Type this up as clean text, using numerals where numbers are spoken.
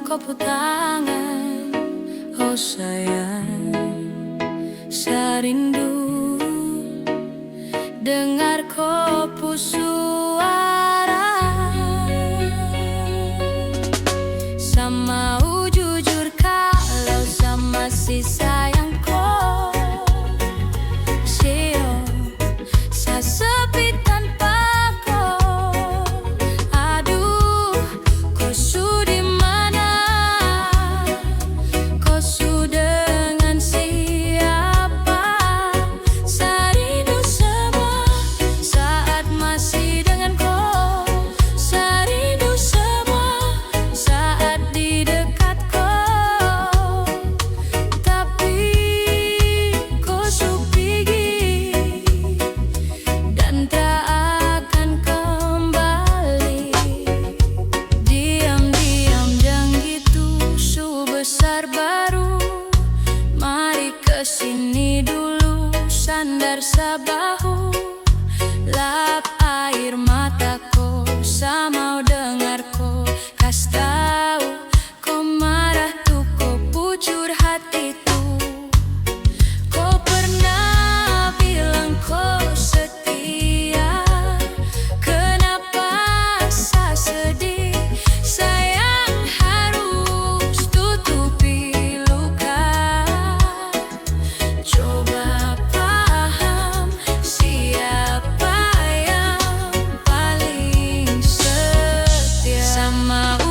kopu tangan. Oh sayang, saya rindu dengar kopu suara. Saya mau jujur kalau saya masih sayang kau. Saya sepi tanpa kau. Aduh, kau su di mana? Kau su dengan siapa? Saya rindu semua saat masih dengan kau. Saya rindu semua saat di dekat kau. Tapi kau su pergi dan tak akan kembali. Diam-diam dan gitu su besar baru. Mari kesini dulu, sandar sabahu. Lap air mataku, saya mau dengar kau kasih tahu. Kau marah tuh, kau bujur hatiku. Kau pernah bilang kau setia. Kenapa saya sedih? Sayang harus tutupi luka. Coba paham siapa yang paling setia. Sama